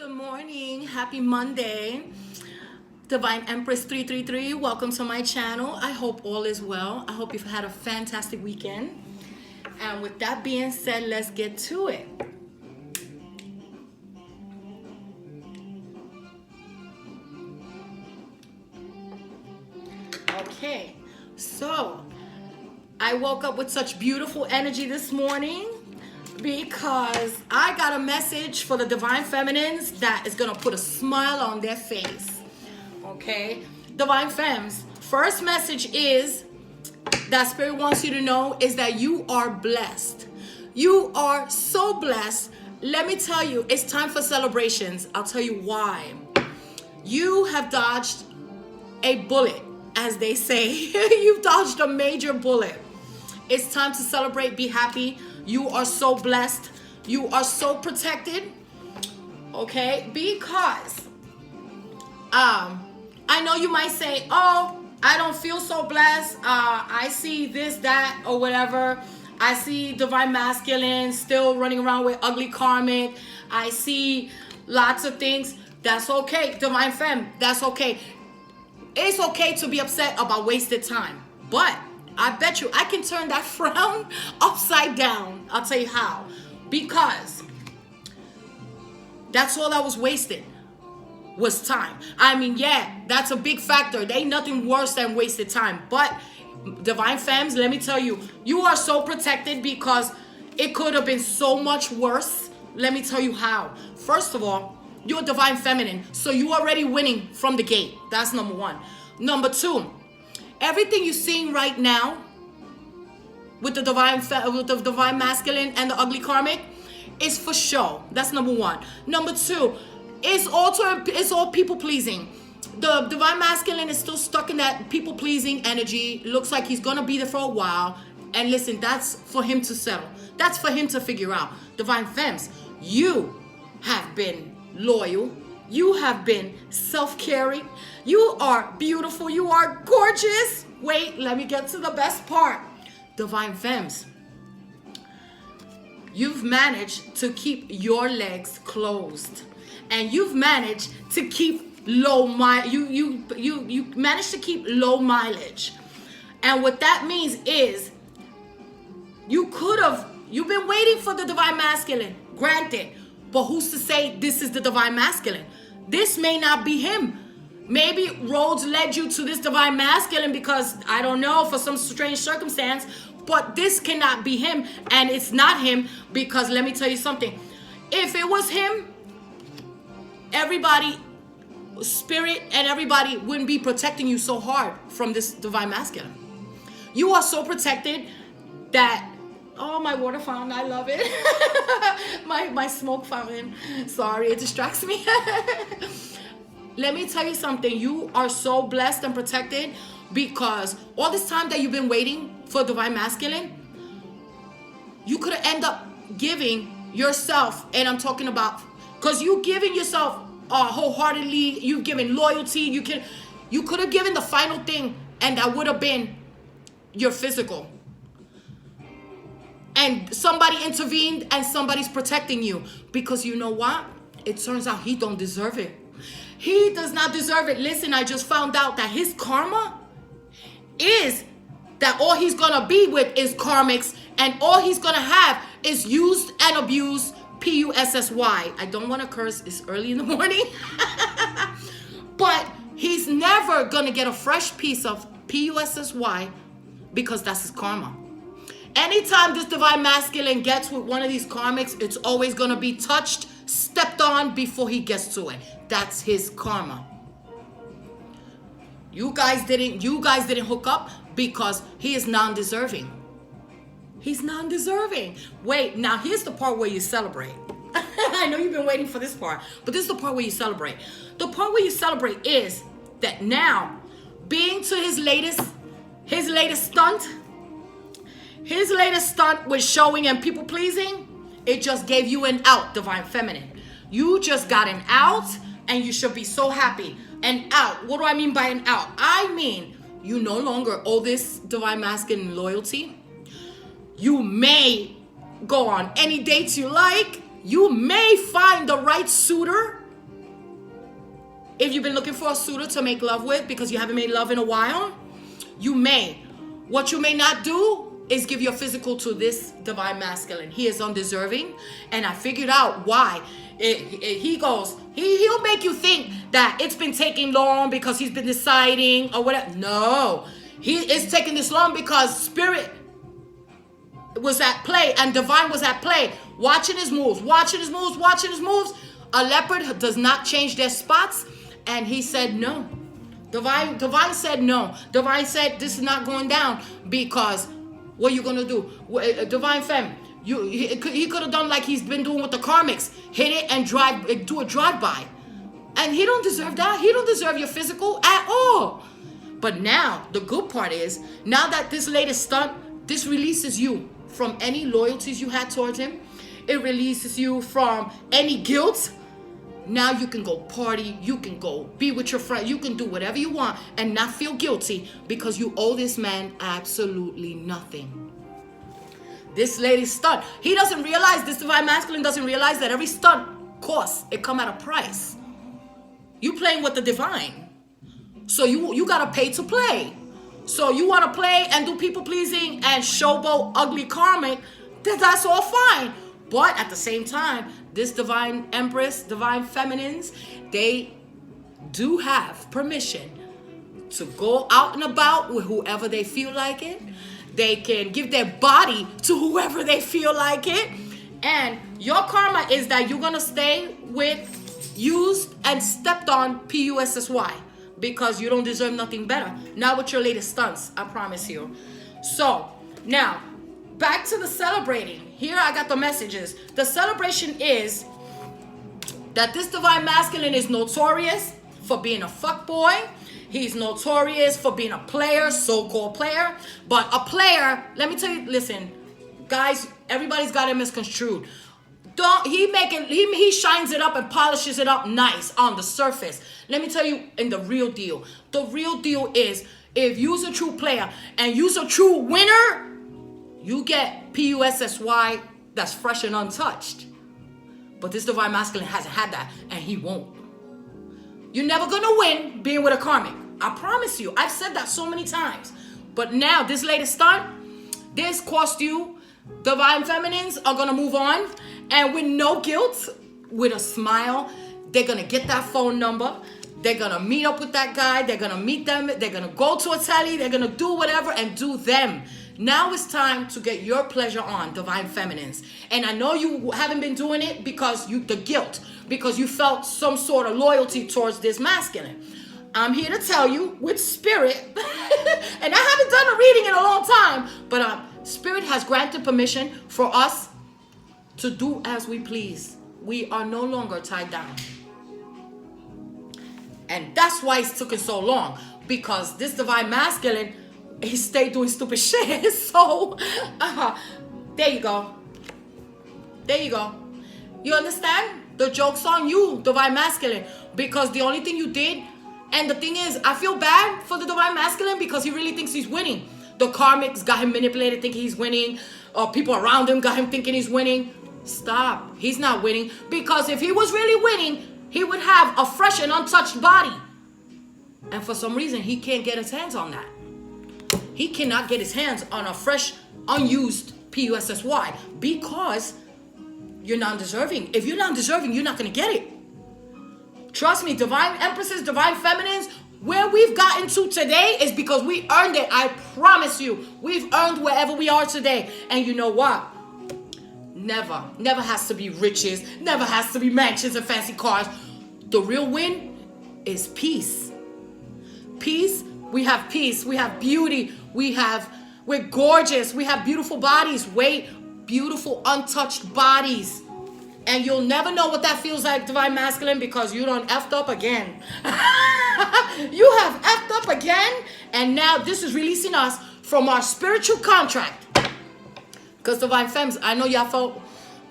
Good morning. Happy Monday. Divine Empress 333. Welcome to my channel. I hope all is well. I hope you've had a fantastic weekend. And with that being said, let's get to it. Okay, so I woke up with such beautiful energy this morning because I got a message for the Divine Feminines that is gonna put a smile on their face. Okay, Divine Femmes, first message is that Spirit wants you to know is that you are blessed. You are so blessed. Let me tell you, it's time for celebrations. I'll tell you why. You have dodged a bullet, as they say. You've dodged a major bullet. It's time to celebrate, be happy. You are so blessed. You are so protected. Okay? Because I know you might say, oh, I don't feel so blessed. I see this, that, or whatever. I see Divine Masculine still running around with ugly karmic. I see lots of things. That's okay. Divine Femme, that's okay. It's okay to be upset about wasted time. But I bet you I can turn that frown upside down. I'll tell you how. Because that's all that was wasted was time. I mean, yeah, that's a big factor. There ain't nothing worse than wasted time. But Divine Femmes, let me tell you, you are so protected because it could have been so much worse. Let me tell you how. First of all, you're a Divine Feminine, so you're already winning from the gate. That's number one. Number two, everything you're seeing right now with the Divine Masculine and the ugly karmic is for show. That's number one. Number two, it's all people pleasing. The Divine Masculine is still stuck in that people pleasing energy. Looks like he's gonna be there for a while. And listen, that's for him to settle. That's for him to figure out. Divine Femmes, you have been loyal. You have been self-caring. You are beautiful. You are gorgeous. Wait, let me get to the best part. Divine Femmes, you've managed to keep your legs closed. And you've managed to keep you managed to keep low mileage. And what that means is you've been waiting for the Divine Masculine, granted, but who's to say this is the Divine Masculine? This may not be him. Maybe roads led you to this Divine Masculine because, I don't know, for some strange circumstance, but this cannot be him. And it's not him because let me tell you something. If it was him, everybody, Spirit and everybody wouldn't be protecting you so hard from this Divine Masculine. You are so protected that, oh, my water fountain, I love it. my smoke fountain, sorry, it distracts me. Let me tell you something. You are so blessed and protected because all this time that you've been waiting for Divine Masculine, you could have ended up giving yourself, and I'm talking about, because you giving yourself wholeheartedly, you've given loyalty, you could have given the final thing, and that would have been your physical. And somebody intervened and somebody's protecting you because you know what? It turns out he don't deserve it. He does not deserve it. Listen, I just found out that his karma is that all he's gonna be with is karmics, and all he's gonna have is used and abused PUSSY. I don't want to curse, it's early in the morning. But he's never gonna get a fresh piece of PUSSY because that's his karma. Anytime this Divine Masculine gets with one of these karmics, it's always gonna be touched, stepped on before he gets to it. That's his karma. You guys didn't hook up because he is non-deserving. He's non-deserving. Wait, now here's the part where you celebrate. I know you've been waiting for this part, but this is the part where you celebrate. The part where you celebrate is that now, being to his latest stunt, his latest stunt was showing and people pleasing, it just gave you an out, Divine Feminine. You just got an out, and you should be so happy. An out. What do I mean by an out? I mean, you no longer owe this Divine Masculine loyalty. You may go on any dates you like. You may find the right suitor If you've been looking for a suitor to make love with because you haven't made love in a while, you may. What you may not do is give your physical to this divine masculine. He is undeserving, and I figured out why. He'll make you think that it's been taking long because he's been deciding or whatever. No, he is taking this long because spirit was at play and divine was at play, watching his moves. A leopard does not change their spots, and he said no. Divine said no. Divine said this is not going down because what are you gonna do? Divine femme, he could have done like he's been doing with the karmics, hit it and do a drive-by, and he don't deserve that. He don't deserve your physical at all. But now the good part is, now that this latest stunt, this releases you from any loyalties you had towards him. It releases you from any guilt. Now you can go party, you can go be with your friend, you can do whatever you want and not feel guilty because you owe this man absolutely nothing. This lady's stunt, he doesn't realize, this divine masculine doesn't realize that every stunt costs, it come at a price. You playing with the divine. So you gotta pay to play. So you wanna play and do people pleasing and showboat ugly karmic, that's all fine. But at the same time, this divine empress, divine feminines, they do have permission to go out and about with whoever they feel like it. They can give their body to whoever they feel like it. And your karma is that you're going to stay with used and stepped on PUSSY because you don't deserve nothing better. Not with your latest stunts, I promise you. So, now, back to the celebrating. Here I got the messages. The celebration is that this divine masculine is notorious for being a fuckboy. He's notorious for being a player, so-called player. But a player, let me tell you, listen, guys, everybody's got it misconstrued. He shines it up and polishes it up nice on the surface. Let me tell you, in the real deal. The real deal is, if you's a true player and you's a true winner, you get PUSSY that's fresh and untouched. But this divine masculine hasn't had that, and he won't. You're never gonna win being with a karmic. I promise you. I've said that so many times. But now, this latest stunt, this cost you. Divine feminines are gonna move on, and with no guilt, with a smile, they're gonna get that phone number. They're gonna meet up with that guy. They're gonna meet them. They're gonna go to a telly. They're gonna do whatever and do them. Now it's time to get your pleasure on, divine feminines. And I know you haven't been doing it because the guilt, because you felt some sort of loyalty towards this masculine. I'm here to tell you with spirit, and I haven't done a reading in a long time, but spirit has granted permission for us to do as we please. We are no longer tied down. And that's why it's taken so long, because this divine masculine, he stayed doing stupid shit. So, there you go. There you go. You understand? The joke's on you, divine masculine, because the only thing you did, and the thing is, I feel bad for the divine masculine because he really thinks he's winning. The karmics got him manipulated, thinking he's winning, or people around him got him thinking he's winning. Stop. He's not winning, because if he was really winning, he would have a fresh and untouched body. And for some reason, he can't get his hands on that. He cannot get his hands on a fresh, unused PUSSY because you're non-deserving. If you're non-deserving, you're not going to get it. Trust me, divine empresses, divine feminines, where we've gotten to today is because we earned it. I promise you, we've earned wherever we are today. And you know what? Never has to be riches. Never has to be mansions and fancy cars. The real win is peace. Peace. We have peace. We have beauty. We're gorgeous. We have beautiful bodies. Beautiful untouched bodies. And you'll never know what that feels like, divine masculine, because you done effed up again. You have effed up again. And now this is releasing us from our spiritual contract. Because divine femmes, I know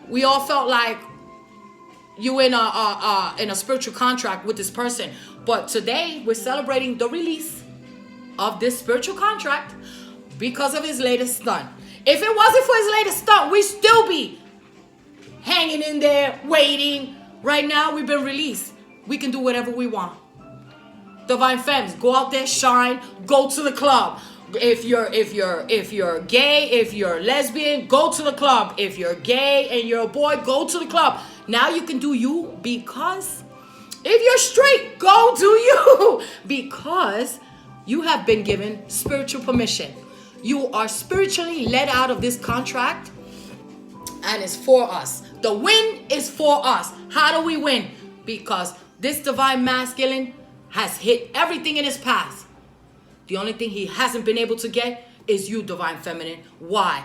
we all felt like you in a spiritual contract with this person. But today we're celebrating the release of this spiritual contract because of his latest stunt. If it wasn't for his latest stunt, we'd still be hanging in there, waiting. Right now, we've been released. We can do whatever we want. Divine Femmes, go out there, shine, go to the club. If you're gay, if you're lesbian, go to the club. If you're gay and you're a boy, go to the club. Now you can do you, because if you're straight, go do you, because you have been given spiritual permission. You are spiritually led out of this contract, and it's for us. The win is for us. How do we win? Because this divine masculine has hit everything in his path. The only thing he hasn't been able to get is you, divine feminine. Why?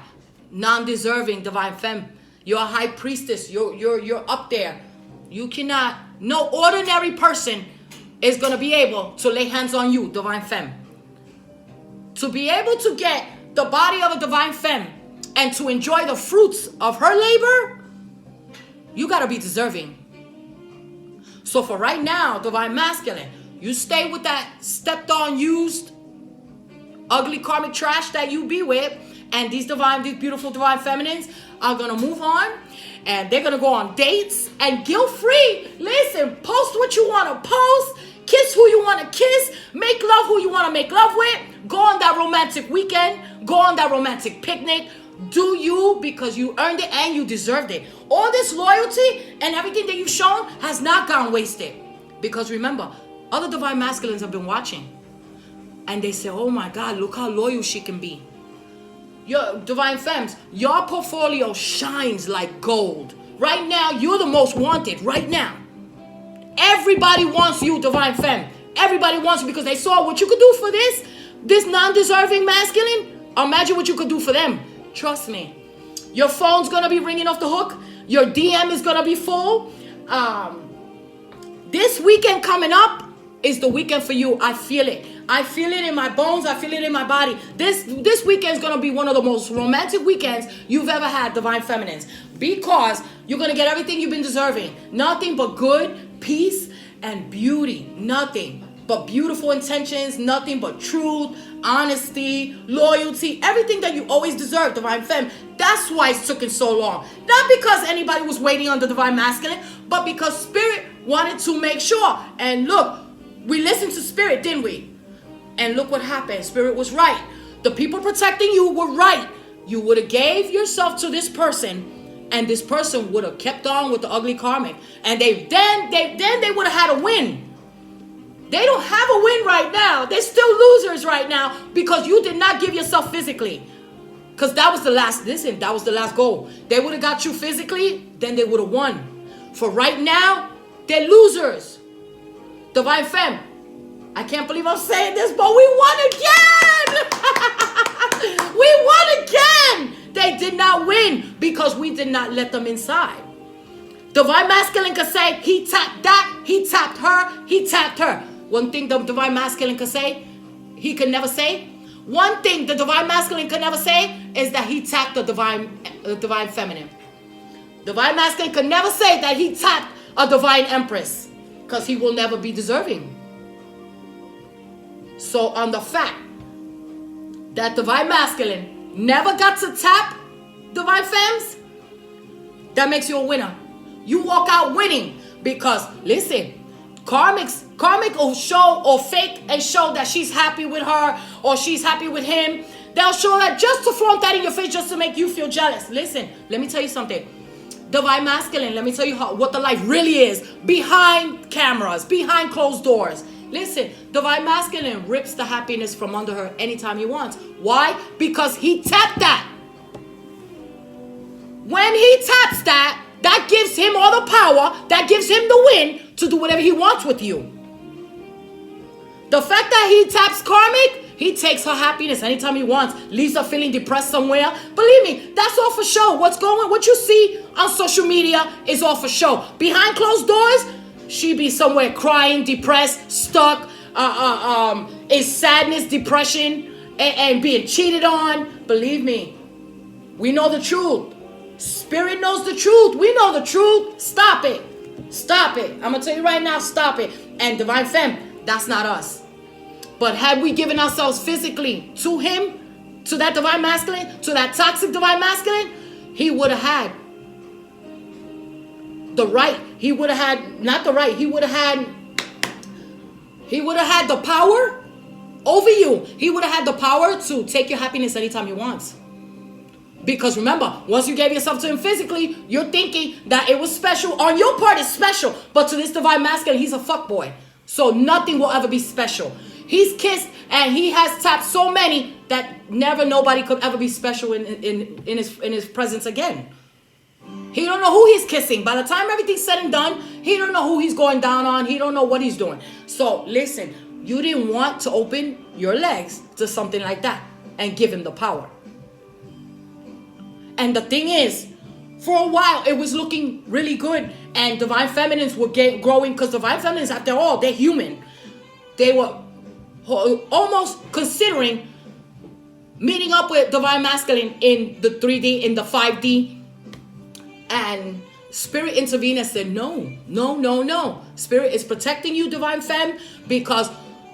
Non-deserving divine femme. You're a high priestess. You're up there. You cannot. No ordinary person is gonna be able to lay hands on you, divine femme. To be able to get the body of a divine femme and to enjoy the fruits of her labor, you gotta be deserving. So for right now, divine masculine, you stay with that stepped on, used, ugly karmic trash that you be with, and these beautiful divine feminines are gonna move on, and they're gonna go on dates and guilt-free. Listen, post what you wanna post, kiss who you wanna kiss, make love who you wanna make love with, go on that romantic weekend, go on that romantic picnic. Do you, because you earned it and you deserved it. All this loyalty and everything that you've shown has not gone wasted. Because remember, other divine masculines have been watching. And they say, oh my God, look how loyal she can be. Your divine femmes, your portfolio shines like gold. Right now, you're the most wanted. Right now. Everybody wants you, divine femme. Everybody wants you because they saw what you could do for this non-deserving masculine. Imagine what you could do for them. Trust me. Your phone's going to be ringing off the hook. Your DM is going to be full. This weekend coming up is the weekend for you. I feel it. I feel it in my bones. I feel it in my body. This weekend is going to be one of the most romantic weekends you've ever had, divine feminines. Because you're going to get everything you've been deserving. Nothing but good, peace, and beauty. Nothing but beautiful intentions. Nothing but truth, honesty, loyalty. Everything that you always deserve, divine femme. That's why it's taken so long. Not because anybody was waiting on the divine masculine, but because spirit wanted to make sure. And look, we listened to spirit, didn't we? And look what happened. Spirit was right. The people protecting you were right. You would have gave yourself to this person, and this person would have kept on with the ugly karmic. And they would have had a win. They don't have a win right now. They're still losers right now because you did not give yourself physically. Because that was the last, listen, that was the last goal. They would have got you physically, then they would have won. For right now, they're losers. Divine femme, I can't believe I'm saying this, but we won again! We won again! They did not win because we did not let them inside. Divine masculine could say, he tapped that, he tapped her, he tapped her. One thing the divine masculine could say, he could never say. One thing the divine masculine could never say is that he tapped the divine feminine. Divine masculine could never say that he tapped a divine empress because he will never be deserving. So on the fact that divine masculine never got to tap divine femmes, that makes you a winner. You walk out winning because, listen, karmic will show or fake and show that she's happy with her or she's happy with him. They'll show that just to flaunt that in your face, just to make you feel jealous. Listen, let me tell you something. Divine masculine, let me tell you what the life really is behind cameras, behind closed doors. Listen, divine masculine rips the happiness from under her anytime he wants. Why? Because he tapped that. When he taps that, that gives him all the power, that gives him the win to do whatever he wants with you. The fact that he taps karmic, he takes her happiness anytime he wants, leaves her feeling depressed somewhere. Believe me, that's all for show. What you see on social media is all for show. Behind closed doors, she be somewhere crying, depressed, stuck, in sadness, depression, and being cheated on. Believe me, we know the truth. Spirit knows the truth. We know the truth. Stop it. Stop it. I'm going to tell you right now, stop it. And divine femme, that's not us. But had we given ourselves physically to him, to that divine masculine, to that toxic divine masculine, he would have had the right. He would have had, not the right, he would have had He would have had the power over you. He would have had the power to take your happiness anytime he wants. Because remember, once you gave yourself to him physically, you're thinking that it was special. On your part, it's special. But to this divine masculine, he's a fuckboy. So nothing will ever be special. He's kissed and he has tapped so many that never nobody could ever be special in his presence again. He don't know who he's kissing. By the time everything's said and done, he don't know who he's going down on. He don't know what he's doing. So listen, you didn't want to open your legs to something like that and give him the power. And the thing is, for a while, it was looking really good. And divine feminines were growing, because divine feminines, after all, they're human. They were almost considering meeting up with divine masculine in the 3D, in the 5D. And Spirit intervened and said, no. Spirit is protecting you, divine femme, because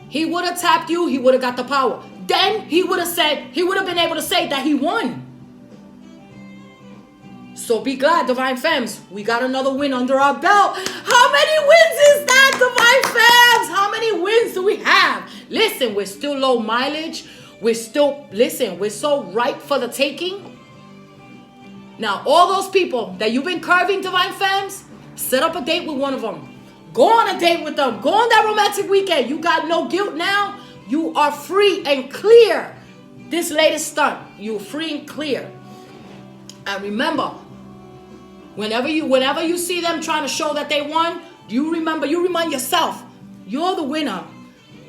he would have tapped you, he would have got the power. Then he would have been able to say that he won. So be glad, divine femmes. We got another win under our belt. How many wins is that, divine femmes? How many wins do we have? Listen, we're still low mileage. We're so ripe for the taking. Now, all those people that you've been curving, divine femmes, set up a date with one of them. Go on a date with them. Go on that romantic weekend. You got no guilt now. You are free and clear. This latest stunt, you're free and clear. And remember, whenever you see them trying to show that they won, you remind yourself, you're the winner.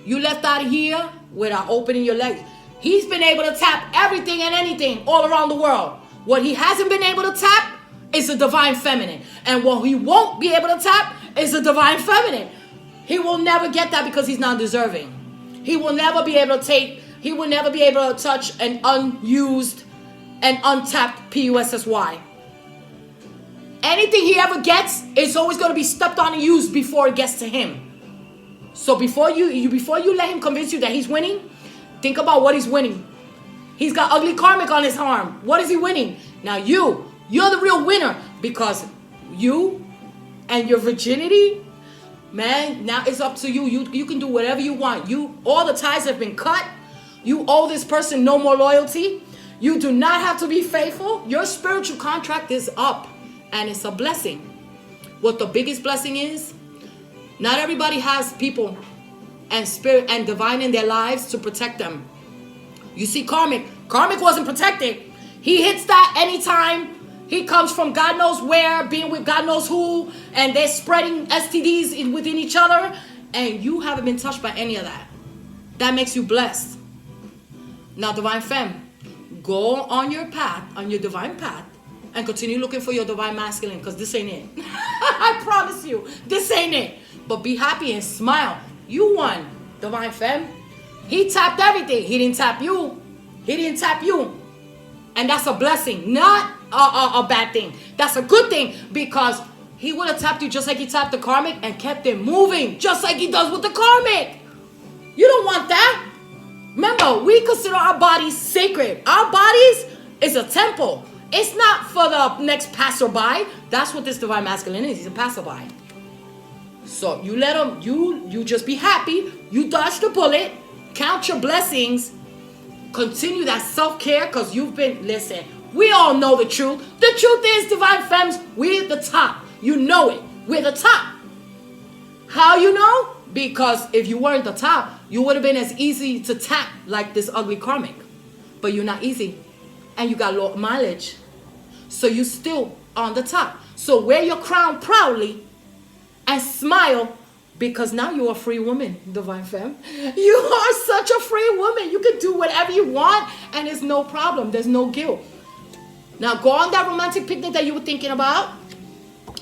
You left out of here without opening your legs. He's been able to tap everything and anything all around the world. What he hasn't been able to tap is the divine feminine. And what he won't be able to tap is the divine feminine. He will never get that because he's not deserving. He will never be able to touch an unused and untapped PUSSY. Anything he ever gets is always going to be stepped on and used before it gets to him. So before you let him convince you that he's winning, think about what he's winning. He's got ugly karmic on his arm. What is he winning? Now you're the real winner, because you and your virginity, man, now it's up to you. You can do whatever you want. All the ties have been cut. You owe this person no more loyalty. You do not have to be faithful. Your spiritual contract is up, and it's a blessing. What the biggest blessing is, not everybody has people and spirit and divine in their lives to protect them. You see, karmic wasn't protected. He hits that anytime. He comes from God knows where, being with God knows who, and they're spreading STDs within each other, and you haven't been touched by any of that. That makes you blessed. Now, divine femme, go on your path, on your divine path, and continue looking for your divine masculine, because this ain't it. I promise you, this ain't it. But be happy and smile. You won, divine femme. He tapped everything. He didn't tap you. And that's a blessing, not a bad thing. That's a good thing, because he would have tapped you just like he tapped the karmic and kept it moving, just like he does with the karmic. You don't want that. Remember, we consider our bodies sacred. Our bodies is a temple. It's not for the next passerby. That's what this divine masculine is. He's a passerby. So you let him, you just be happy. You dodge the bullet. Count your blessings. Continue that self-care, because listen, we all know the truth. The truth is, divine femmes, we're at the top. You know it. We're the top. How you know? Because if you weren't the top, you would have been as easy to tap like this ugly karmic. But you're not easy. And you got low mileage. So you still on the top. So wear your crown proudly and smile, because now you're a free woman, divine femme. You are such a free woman. You can do whatever you want, and there's no problem. There's no guilt. Now go on that romantic picnic that you were thinking about.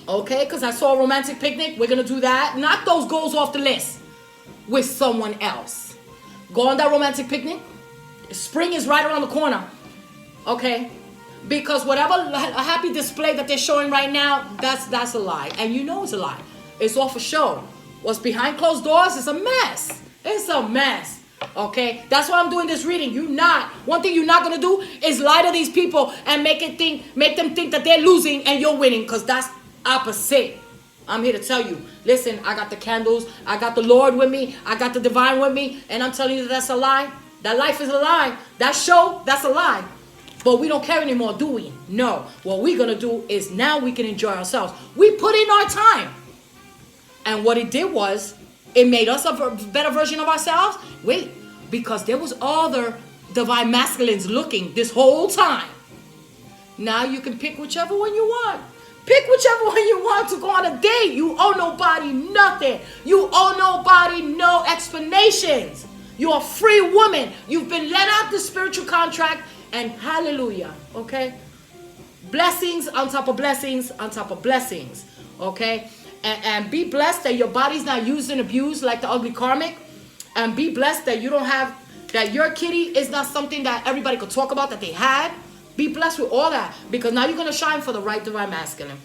Okay, because I saw a romantic picnic. We're going to do that. Knock those goals off the list with someone else. Go on that romantic picnic. Spring is right around the corner. Okay? Because whatever happy display that they're showing right now, that's a lie. And you know it's a lie. It's all for show. What's behind closed doors is a mess. It's a mess. Okay? That's why I'm doing this reading. One thing you're not going to do is lie to these people and make them think that they're losing and you're winning, because that's opposite. I'm here to tell you, listen, I got the candles, I got the Lord with me, I got the divine with me, and I'm telling you that's a lie. That life is a lie. That show, that's a lie. But we don't care anymore, do we? No. What we're going to do is now we can enjoy ourselves. We put in our time. And what it did was, it made us a better version of ourselves. Wait, because there was other divine masculines looking this whole time. Now you can pick whichever one you want. Pick whichever one you want to go on a date. You owe nobody nothing. You owe nobody no explanations. You're a free woman. You've been let out the spiritual contract, and hallelujah, okay? Blessings on top of blessings on top of blessings, okay? And be blessed that your body's not used and abused like the ugly karmic. And be blessed that you don't have, that your kitty is not something that everybody could talk about that they had. Be blessed with all that, because now you're going to shine for the right divine masculine.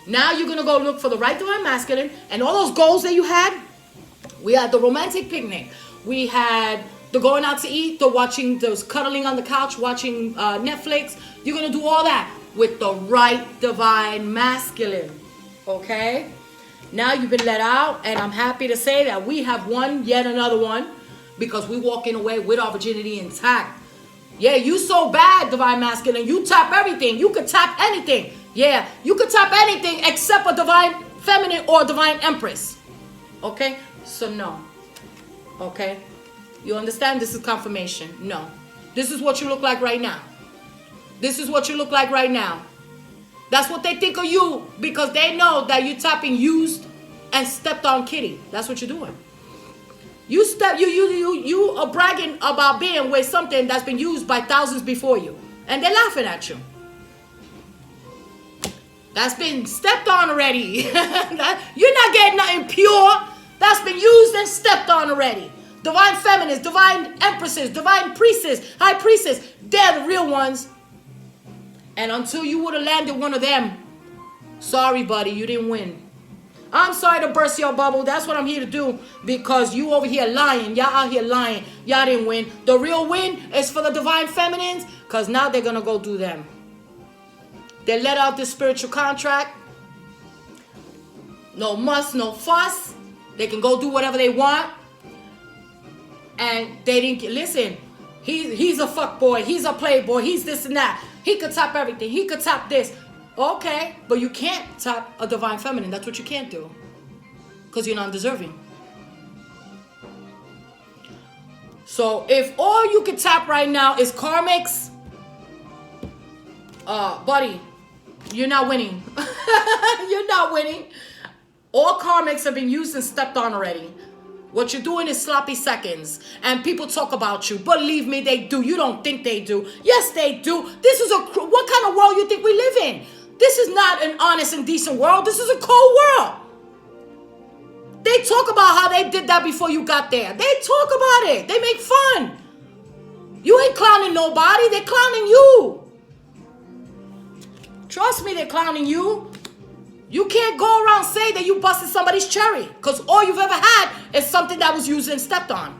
Now you're going to go look for the right divine masculine, and all those goals that you had. We had the romantic picnic. We had the going out to eat, the watching, those cuddling on the couch, watching Netflix. You're going to do all that with the right divine masculine. Okay? Now you've been let out, and I'm happy to say that we have won yet another one, because we're walking away with our virginity intact. Yeah, you so bad, divine masculine. You tap everything. You could tap anything. Yeah, you could tap anything except a divine feminine or divine empress. Okay? So no. Okay? You understand? This is confirmation. No. This is what you look like right now. This is what you look like right now. That's what they think of you, because they know that you're tapping used and stepped on kitty. That's what you're doing. You are bragging about being with something that's been used by thousands before you, and they're laughing at you. That's been stepped on already. You're not getting nothing pure. That's been used and stepped on already. Divine feminists, divine empresses, divine priestess, high priestess, they're the real ones. And until you would have landed one of them, sorry, buddy, you didn't win. I'm sorry to burst your bubble. That's what I'm here to do, because you over here lying. Y'all out here lying. Y'all didn't win. The real win is for the divine feminines, because now they're going to go do them. They let out this spiritual contract. No muss, no fuss. They can go do whatever they want. And they didn't get, listen, he's a fuck boy. He's a playboy. He's this and that. He could tap everything. He could tap this. Okay, but you can't tap a divine feminine. That's what you can't do, because you're not deserving. So if all you can tap right now is karmics, buddy, you're not winning. You're not winning. All karmics have been used and stepped on already. What you're doing is sloppy seconds. And people talk about you. Believe me, they do. You don't think they do. Yes, they do. This is what kind of world you think we live in? This is not an honest and decent world. This is a cold world. They talk about how they did that before you got there. They talk about it. They make fun. You ain't clowning nobody. They're clowning you. Trust me, they're clowning you. You can't go around saying that you busted somebody's cherry, because all you've ever had is something that was used and stepped on.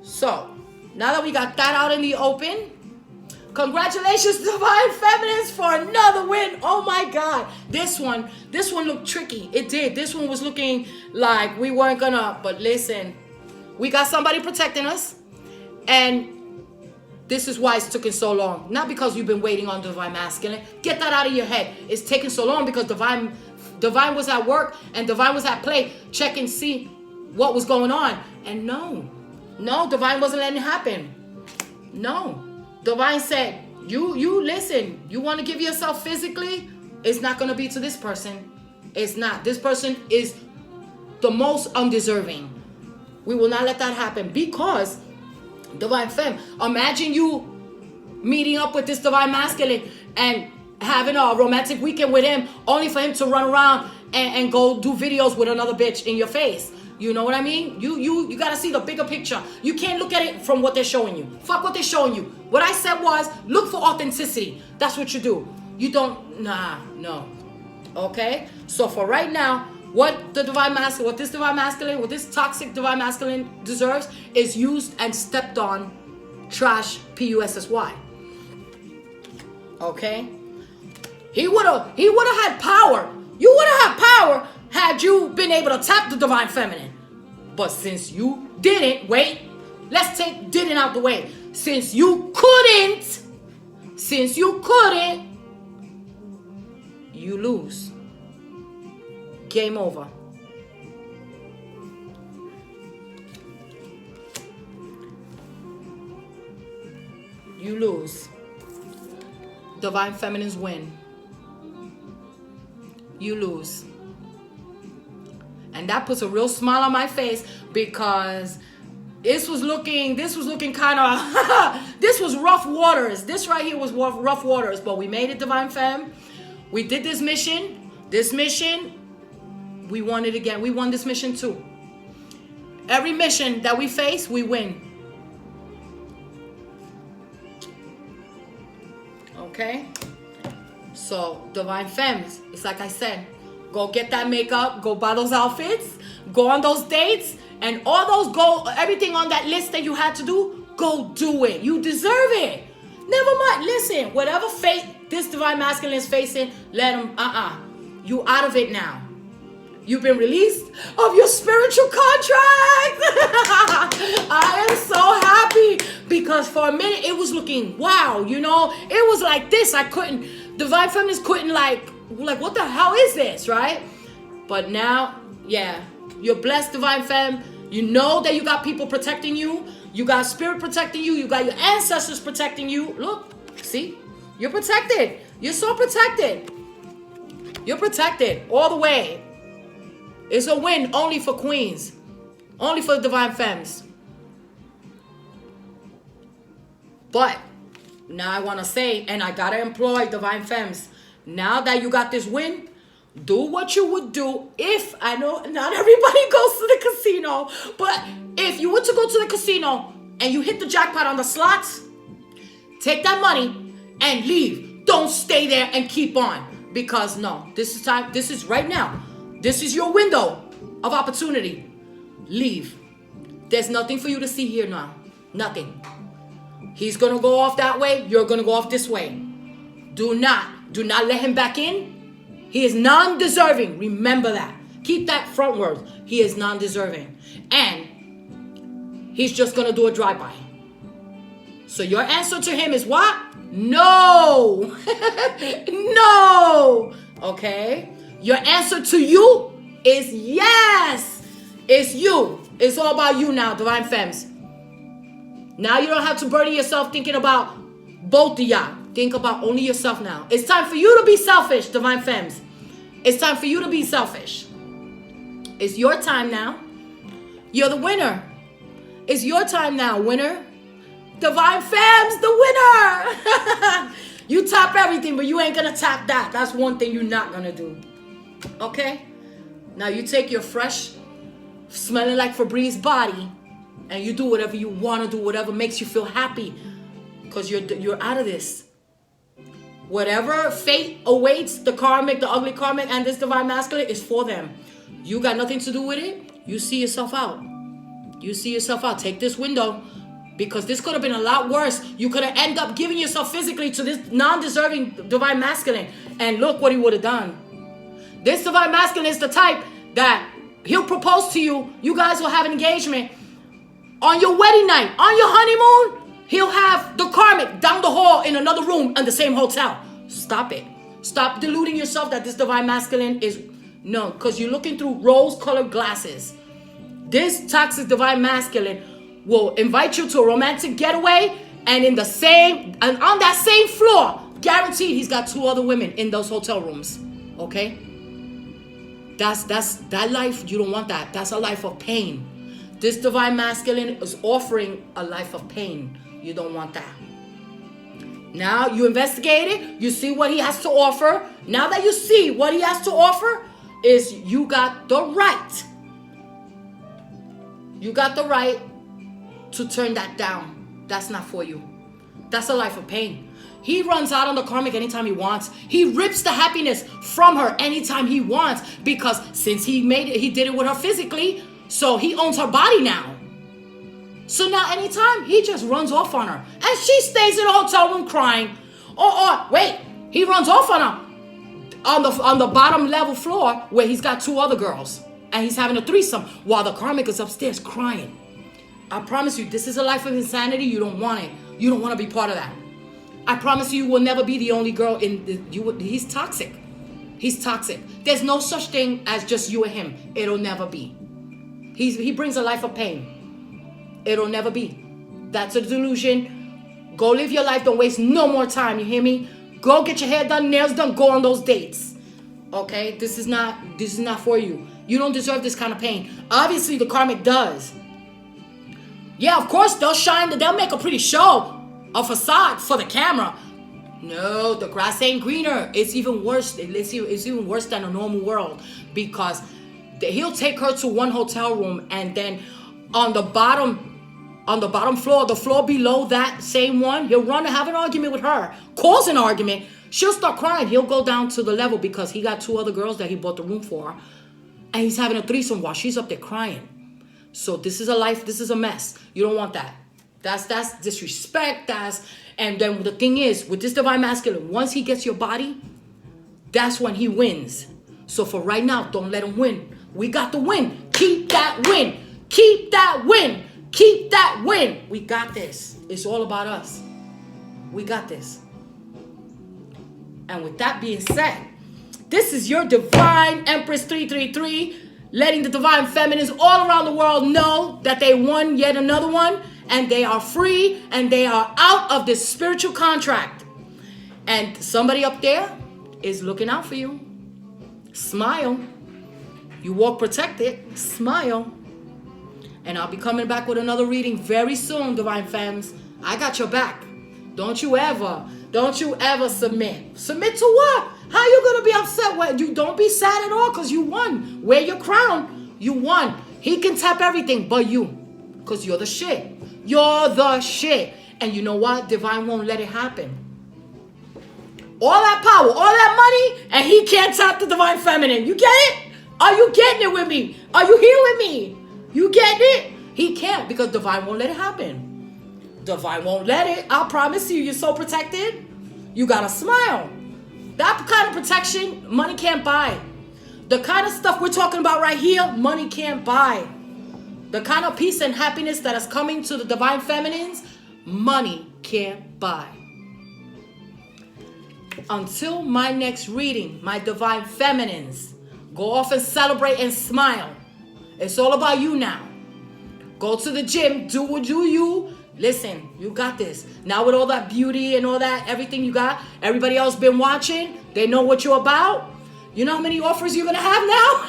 So, now that we got that out in the open, congratulations, divine feminines, for another win. Oh my God. This one looked tricky. It did. This one was looking like we weren't gonna, but listen, we got somebody protecting us, and this is why it's taking so long. Not because you've been waiting on divine masculine. Get that out of your head. It's taking so long because divine was at work and divine was at play, check and see what was going on. And no, divine wasn't letting it happen. No, divine said, you listen, you want to give yourself physically? It's not going to be to this person. It's not. This person is the most undeserving. We will not let that happen, because divine femme, imagine you meeting up with this divine masculine and having a romantic weekend with him, only for him to run around and go do videos with another bitch in your face. You know what I mean? You gotta see the bigger picture. You can't look at it from what they're showing you. Fuck what they're showing you. What I said was, look for authenticity. That's what you do. You don't, no. Okay? So for right now, what this divine masculine, what this toxic divine masculine deserves is used and stepped on, trash, P-U-S-S-Y. Okay? He would have had power. You would have had power had you been able to tap the divine feminine. But since you didn't, wait, let's take didn't out the way. Since you couldn't, you lose. Game over. You lose. Divine feminines win. You lose. And that puts a real smile on my face because this was looking kind of, this was rough waters. This right here was rough waters, but we made it, Divine Femme. We did this mission. We won it again. We won this mission too. Every mission that we face, we win. Okay? So, Divine Femmes, it's like I said, go get that makeup, go buy those outfits, go on those dates, and all those everything on that list that you had to do, go do it. You deserve it. Never mind. Listen, whatever fate this Divine Masculine is facing, let him, you out of it now. You've been released of your spiritual contract. I am so happy because for a minute it was looking, wow, it was like this. Divine Feminist couldn't like what the hell is this, right? But now, yeah, you're blessed, Divine Femme. You know that you got people protecting you. You got spirit protecting you. You got your ancestors protecting you. Look, see, you're protected. You're so protected. You're protected all the way. It's a win only for queens. Only for the Divine Femmes. But now I want to say, and I got to employ Divine Femmes. Now that you got this win, do what you would do if, I know not everybody goes to the casino, but if you were to go to the casino and you hit the jackpot on the slots, take that money and leave. Don't stay there and keep on. Because no, this is time. This is right now. This is your window of opportunity. Leave. There's nothing for you to see here now. Nothing. He's going to go off that way. You're going to go off this way. Do not let him back in. He is non-deserving. Remember that. Keep that front word. He is non-deserving. And he's just going to do a drive-by. So your answer to him is what? No. No. Okay? Your answer to you is yes. It's you. It's all about you now, Divine Femmes. Now you don't have to burden yourself thinking about both of y'all. Think about only yourself now. It's time for you to be selfish, Divine Femmes. It's time for you to be selfish. It's your time now. You're the winner. It's your time now, winner. Divine Femmes, the winner. You tap everything, but you ain't going to tap that. That's one thing you're not going to do. Okay? Now you take your fresh, smelling like Febreze body, and you do whatever you want to do, whatever makes you feel happy, because you're out of this. Whatever fate awaits the karmic, the ugly karmic, and this Divine Masculine is for them. You got nothing to do with it. You see yourself out. You see yourself out. Take this window, because this could have been a lot worse. You could have ended up giving yourself physically to this non-deserving Divine Masculine, and look what he would have done. This Divine Masculine is the type that he'll propose to you. You guys will have an engagement. On your wedding night, on your honeymoon, he'll have the karmic down the hall in another room in the same hotel. Stop it. Stop deluding yourself that this Divine Masculine is... No, because you're looking through rose-colored glasses. This toxic Divine Masculine will invite you to a romantic getaway, and on that same floor, guaranteed he's got 2 other women in those hotel rooms. Okay? That's that life. You don't want that. That's a life of pain. This Divine Masculine is offering a life of pain. You don't want that. Now you investigate it. You see what he has to offer. Now that you see what he has to offer, is you got the right. You got the right to turn that down. That's not for you. That's a life of pain. He runs out on the karmic anytime he wants. He rips the happiness from her anytime he wants, because since he did it with her physically, so he owns her body now. So now anytime he just runs off on her, and she stays in a hotel room crying. Or wait, he runs off on her. on the bottom level floor where he's got two other girls and he's having a threesome while the karmic is upstairs crying. I promise you, this is a life of insanity. You don't want it. You don't want to be part of that. I promise you, you will never be the only girl in he's toxic. He's toxic. There's no such thing as just you and him. It'll never be. He brings a life of pain. It'll never be. That's a delusion. Go live your life. Don't waste no more time. You hear me? Go get your hair done, nails done. Go on those dates. Okay? This is not for you. You don't deserve this kind of pain. Obviously, the karmic does. Yeah, of course, they'll make a pretty show, a facade for the camera. No, the grass ain't greener. It's even worse. It's even worse than a normal world because he'll take her to one hotel room and then on the bottom floor, the floor below that same one, he'll run and have an argument with her, cause an argument. She'll start crying. He'll go down to the level because he got two other girls that he bought the room for, and he's having a threesome while she's up there crying. So this is a mess. You don't want that. That's disrespect. And then the thing is, with this divine masculine, once he gets your body, that's when he wins. So for right now, don't let him win. We got the win. Keep that win. Keep that win. Keep that win. We got this. It's all about us. We got this. And with that being said, this is your Divine Empress 333, letting the divine feminines all around the world know that they won yet another one, and they are free, and they are out of this spiritual contract. And somebody up there is looking out for you. Smile. You walk protected. Smile. And I'll be coming back with another reading very soon, divine femmes. I got your back. Don't you ever submit. Submit to what? How you gonna be upset when you don't be sad at all because you won. Wear your crown. You won. He can tap everything but you. Because you're the shit. You're the shit. And you know what? Divine won't let it happen. All that power, all that money, and he can't tap the divine feminine. You get it? Are you getting it with me? Are you here with me? You getting it? He can't because divine won't let it happen. Divine won't let it. I promise you, you're so protected. You gotta smile. That kind of protection, money can't buy. The kind of stuff we're talking about right here, money can't buy. The kind of peace and happiness that is coming to the divine feminines, money can't buy. Until my next reading, my divine feminines, go off and celebrate and smile. It's all about you now. Go to the gym, do you. Listen, you got this. Now with all that beauty and all that, everything you got, everybody else been watching, they know what you're about. You know how many offers you're going to have now?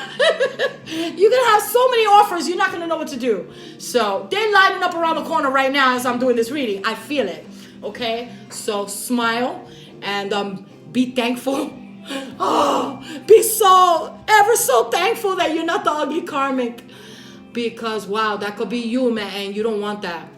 You're going to have so many offers, you're not going to know what to do. So they're lining up around the corner right now as I'm doing this reading. I feel it. Okay? So smile and be thankful. Oh, be ever so thankful that you're not the ugly karmic. Because, wow, that could be you, man, and you don't want that.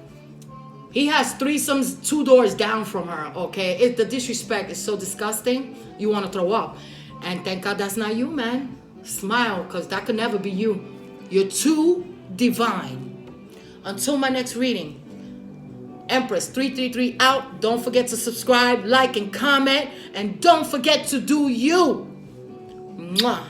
He has threesomes 2 doors down from her, okay? The disrespect is so disgusting, you want to throw up. And thank God that's not you, man. Smile, because that could never be you. You're too divine. Until my next reading, Empress 333 out. Don't forget to subscribe, like, and comment. And don't forget to do you. Mwah.